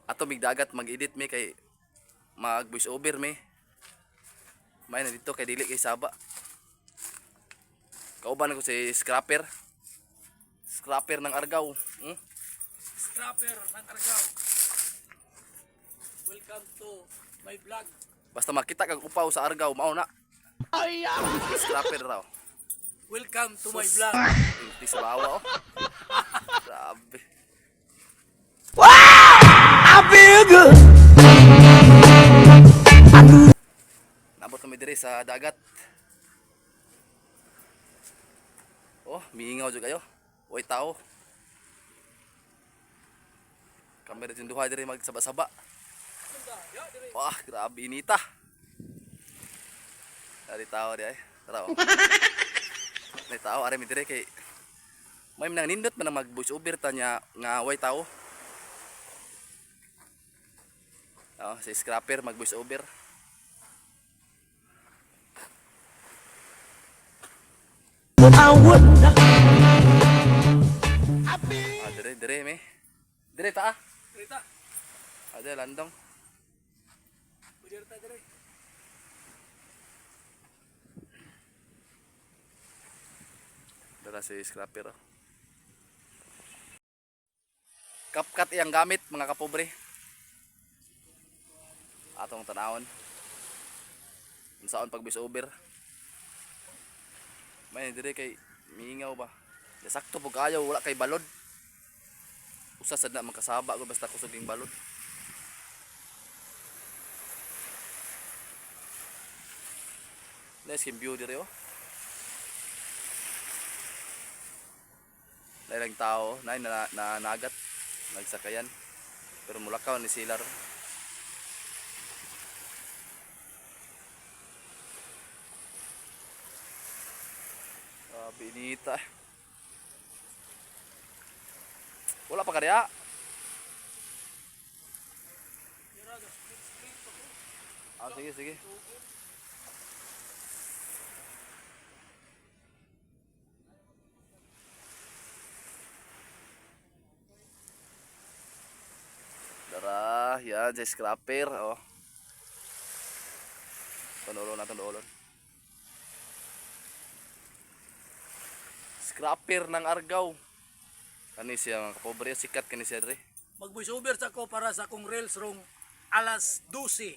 ato migdagat mag-edit mi kay mag voice over mi. May na dito kay dili kay saba. Kauban ako si Scrapper. Scrapper ng Argao. Scrapper ng Argao. Welcome to my vlog. Basta makita kag upaw sa Argao mao na. Ay! Scrapper raw. Welcome to my vlog. Hindi sa bawa oh. Grabe. I feel good. Nabot kami diri sa dagat. Oh, miingaw jud kayo. Way tao. Kami rin duha diri magsaba-saba. Wah, grabe inita. Dari tao di ay. Tara. Dari tao ari mi diri kay may nang nindot man mag voice over ta nya nga way tao. Oh, si Scrapper mag voice over. I would not. Dire me. Dire ta ah. Rita, Ada landong. pwede rita dire. Dala si Scrapper. Oh. Kapkat iyang gamit mga kapobre. Atong tanawon. Unsaon pag voice over. May dire kay miingaw ba. Sakto po kayo wala kay balod. Usa sad na magkasaba ko basta kusog ing balod. Nice yung view dire oh. Dahil lang tao, na nagat, nagsakayan. Pero mulakaw ni sila ron. Binita. Wala pa kaya. Ah, sige, sige. Tara, yan, si Scrapper, oh. Tunulon natin doolon. Scrapper ng Argao. Kani siya mga kapobre, sikat kani siya dre. Mag voice over sa ko para sa akong reels rong alas 12.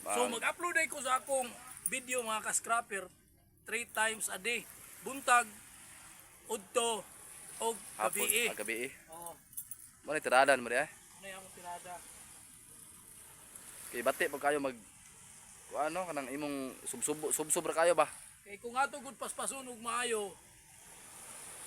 So mag-upload ay ko sa akong video mga ka-scrapper 3 times a day. Buntag, udto, og gabi. Gabi. Oo, Mo ni tiradan mo di ay. ano yung tirada. Kay bati pag kayo mag ano kanang imong subsub ra kayo ba? Kay kung ato gud paspason og maayo,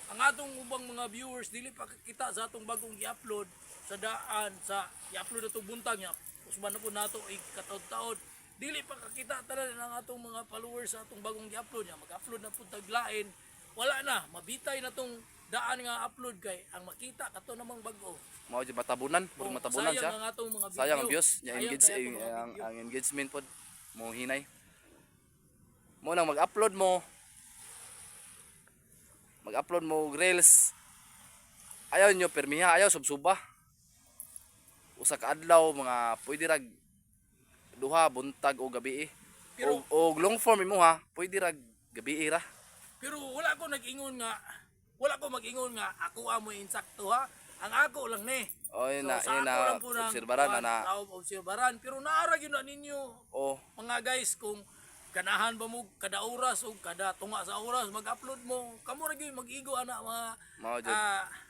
ang atong ubang mga viewers dili pa kita sa atong bagong i-upload sa daan sa i-upload atong buntag nya. Usban na po nato ay kataod-taod. Dili pa kakita tanan ang atong mga followers sa atong bagong i-upload nya. Mag-upload na pud taglain. Wala na, mabitay na tong daan nga upload kay ang makita kato namang bag-o. Mao di matabunan, puro matabunan Sayang siya. ang atong mga video. Sayang ang views, nya Sayang engage kaya atong mga video. ang engagement pod mo hinay. Mo nang mag-upload mo. Mag-upload mo reels. Ayaw nyo permiha, ayaw subsuba. Usa ka adlaw mga pwede rag duha buntag o gabi. Pero- O long form mo ha, pwede rag gabi ra. Pero wala ko mag-ingon nga ako amo insakto ha. Ang ako lang ni. O yun na, sa yun ako na lang po ng obserbaran na na. obserbaran. Pero naara gyud na ninyo O mga guys kung ganahan ba mo kada oras o kada tunga sa oras mag-upload mo. Kamo ra gyud mag-igo ana Mao jud.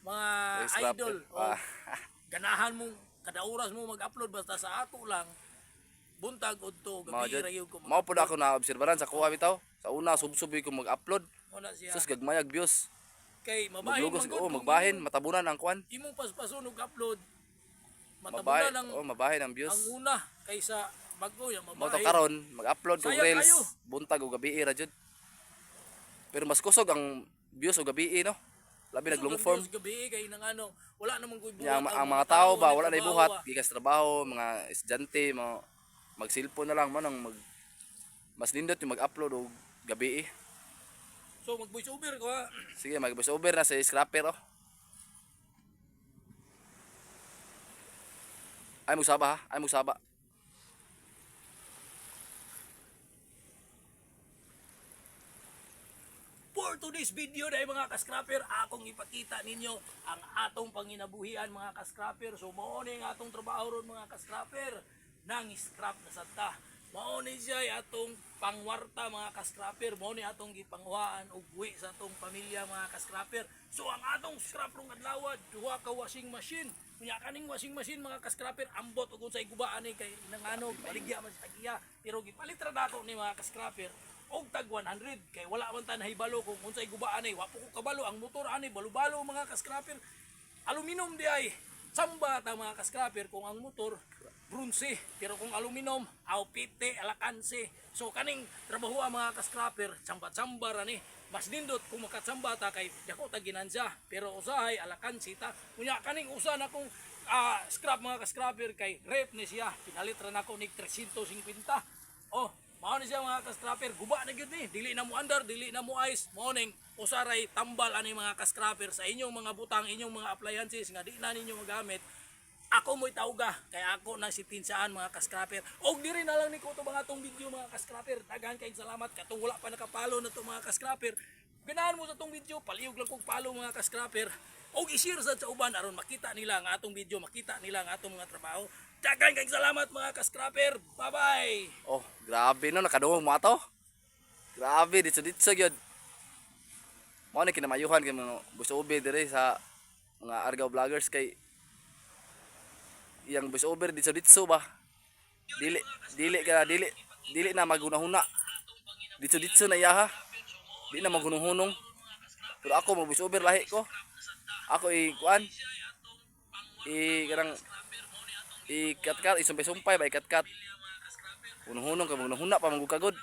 mga Scrapper. idol. O, ganahan mo kada oras mo mag-upload basta sa ako lang buntag udto Mao gabi jud. ra gyud ko. Mao pud ako na obserbaran sa kuha bitaw. Sa una subsubi ko mag-upload. Wala siya. Sus gagmayag views. Kay mabahin Maglugos man gud ko, kung magbahin, matabunan ang kwan. imong paspasunog upload Mabahin, matabunan ang mabahin ang views. ang una kaysa bago yan Mo to mabahin. karon mag-upload kog Sayang reels kayo. buntag o gabi ra jud. Pero mas kusog ang views o gabi no. Labi nag long form. Gabi kay nang ano, wala namang kuy Nya ang mga tao ba wala na ibuhat gikas trabaho, mga estudyante mo mag-cellphone na lang mo nang mas nindot yung mag-upload og gabi. So mag voice over ko ha. Sige, mag-voice over na sa Scrapper oh. Ay mo saba ha. Ay mo saba. For today's video dahil mga ka-scrapper, akong ipakita ninyo ang atong panginabuhian mga ka-scrapper. So mao ni ang atong trabaho ron mga ka-scrapper nang scrap na sata. Mao ni siya atong pangwarta mga ka-scrapper, mao ni atong gipanghuaan og buhi sa atong pamilya mga ka-scrapper. So ang atong scrap rong adlaw duha ka washing machine. Kunya kaning washing machine mga ka-scrapper ambot ug unsay gubaan ni kay nangano baligya man sa tagiya, pero gipalit ra nako ni mga ka-scrapper og tag 100 kay wala man ta nahibalo kung unsay gubaan ni, wa po ko kabalo ang motor ani balo-balo mga ka-scrapper. Aluminum di ay samba ta mga ka-scrapper kung ang motor bronze, pero kung aluminum aw pite alakanse. So kaning trabaho ang mga ka-scrapper samba-samba ra ni, mas nindot kung makatsamba ta kay dako ta ginansya, pero usahay alakanse ta. Kunya kaning usa na kung scrap mga ka-scrapper kay rep ni siya, pinalit ra nako nig 350. Oh, mao ni siya mga ka-scrapper, guba na gyud ni, dili na mo under, dili na mo ice, morning usaray tambal ani mga ka-scrapper sa inyong mga butang, inyong mga appliances nga di na ninyo magamit. Ako mo'y tawga, kaya ako nang sitinsaan mga ka-scrapper. Og diri na lang ni ko to mga tong video mga ka-scrapper. Daghan kayong salamat katong wala pa nakapalo na to mga ka-scrapper. Ganahan mo sa tong video, palihog lang kog palo mga ka-scrapper. Og i-share sa uban aron makita nila ang atong video, makita nila ang atong mga trabaho. Daghan kayong salamat mga ka-scrapper. Bye-bye. Oh, grabe no nakaduhong mo ato. Grabe ditso gyud. Mao ni kinamayuhan kay mga busobe dire sa mga Argao vloggers kay yang voiceover ditso ba. Dili na magunahuna. Ditso na iyaha. Di na magunahunong. Pero ako mo voiceover lahi ko. Ako kuan. Karang kat-kat isumpay-sumpay ba kat-kat. Hunong-hunong ka magunahuna pa magugagod.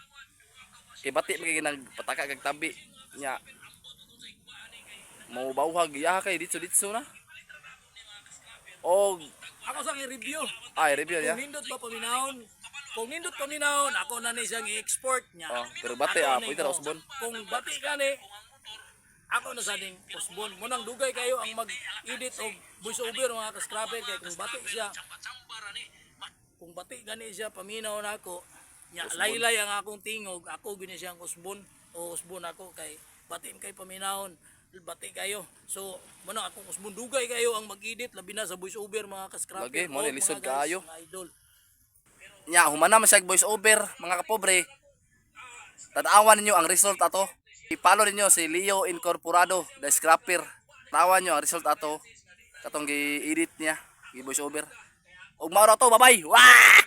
Kay bati magiging nagpataka kag tabi nya. Mau bauhag iyaha kay ditso na. Og Ako sa i-review. review ya. Kung nindot paminahon, ako na ni siyang i-export niya. Oh, pero bati pwede ra usbon. Kung bati ka ni, ako na sa ding usbon. Munang dugay kayo ang mag-edit o voiceover mga ka-scrapper kay kung bati gani siya paminaw na ako, nya laylay ang akong tingog, ako gini siyang usbon o usbon ako kay bati kay paminahon. Bati kayo. So, muna akong usbon dugay kayo ang mag-edit labi na sa voiceover mga ka-scrapper. Lagi mo O, ni lisod mga guys, kaayo. mga idol. Nya humana man siya voice over mga kapobre. Tanawan ninyo ang result ato. I-follow ninyo si Leo Incorporado, the scrapper. Tawan nyo ang result ato katong gi-edit niya, gi voice over. Ug mao ra to, bye-bye. Wah!